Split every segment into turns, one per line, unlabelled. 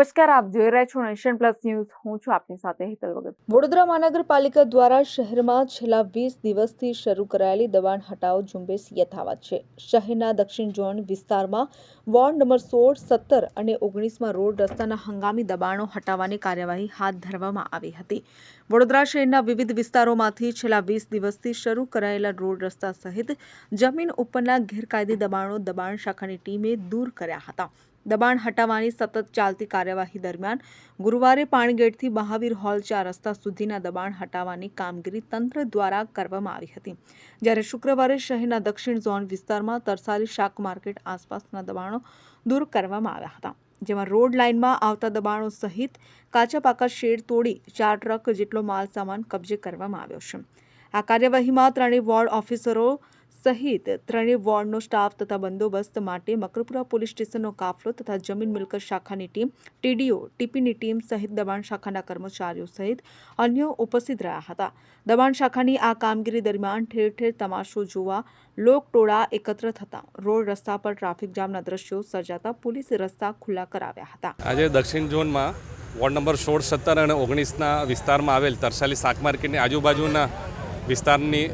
નમસ્કાર, આપ જોઈ રહ્યા છો નેશન પ્લસ ન્યૂઝ. હું છું આપની સાથે હેતલ વગર.
વડોદરા મહાનગરપાલિકા દ્વારા શહેરમાં છેલ્લા 20 દિવસથી શરૂ કરાયેલી દબાણ હટાવો ઝુંબેશ યથાવત છે. શહેરના દક્ષિણ ઝોન વિસ્તારમાં વોર્ડ નંબર 16, 17 અને 19માં રોડ રસ્તાના હંગામી દબાણો હટાવવાની કાર્યવાહી હાથ ધરવામાં આવી હતી. વડોદરા શહેરના વિવિધ વિસ્તારોમાંથી છેલ્લા 20 દિવસથી શરૂ કરાયેલા રોડ રસ્તા સહિત જમીન ઉપરના ગેરકાયદે દબાણો દબાણ શાખાની ટીમે દૂર કર્યા હતા. દબાણ હટાવવાની સતત ચાલતી કાર્યવાહી દરમિયાન ગુરુવારે પાણીગેટથી મહાવીર હોલ 4 રસ્તા સુધીના દબાણ હટાવવાની કામગીરી તંત્ર દ્વારા કરવામાં આવી હતી. જ્યારે શુક્રવારે શહેરના દક્ષિણ ઝોન વિસ્તારમાં તરસાલી શાક માર્કેટ આસપાસના દબાણો દૂર કરવામાં આવ્યા હતા. જેમાં રોડ લાઇનમાં આવતા દબાણો સહિત કાચા પાકા શેડ તોડી 4 ટ્રક જેટલો માલ સામાન કબજે કરવામાં આવ્યો છે. આ કાર્યવાહીમાં ત્રણેય વોર્ડ ઓફિસરો સહિત ત્રણેય વોર્ડનો સ્ટાફ તથા બંદોબસ્ત માટે મકરપુરા પોલીસ સ્ટેશનનો કાફલો તથા જમીન મિલકત શાખાની ટીમ, ટીડીઓ, ટીપીની ટીમ સહિત દબાણ શાખાના કર્મચારીઓ સહિત અન્યો ઉપસ્થિત રહ્યા હતા. દબાણ શાખાની આ કામગીરી દરમિયાન ઠેર ઠેર તમાશો જોવા લોકટોળા એકત્ર થતા રોડ રસ્તા પર ટ્રાફિક જામના દ્રશ્યો સર્જાતા પોલીસે રસ્તા ખુલ્લા કરાવ્યા હતા.
આજે દક્ષિણ ઝોનમાં વોર્ડ નંબર 16, 17 અને 19ના વિસ્તારમાં આવેલ તરસાલી શાક માર્કેટની આજુબાજુના વિસ્તારની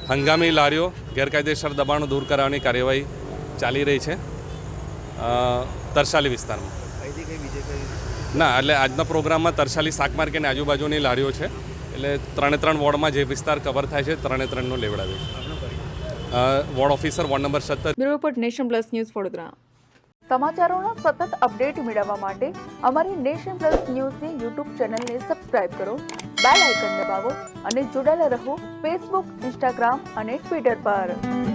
હંગામી લારીઓ ગેરકાયદેસર દબાણો દૂર કરાવવાની કાર્યવાહી ચાલી રહી છે તરસાલી વિસ્તારમાં. ના, એટલે આજના પ્રોગ્રામમાં તરસાલી શાક માર્કેટની આજુબાજુની લારીઓ છે. એટલે 3 વોર્ડમાં જે વિસ્તાર કવર થાય છે 3નો લેવડાવે છે. Ward officer ward number 17.
Bureau report Nation Plus News Vadodara. સમાચારોના સતત અપડેટ મેળવવા માટે અમારી નેશન પ્લસ ન્યૂઝની યુટ્યુબ ચેનલને સબસ્ક્રાઇબ કરો, બેલ આઇકન દબાવો અને જોડાયેલા રહો ફેસબુક, ઇન્સ્ટાગ્રામ અને ટ્વિટર પર.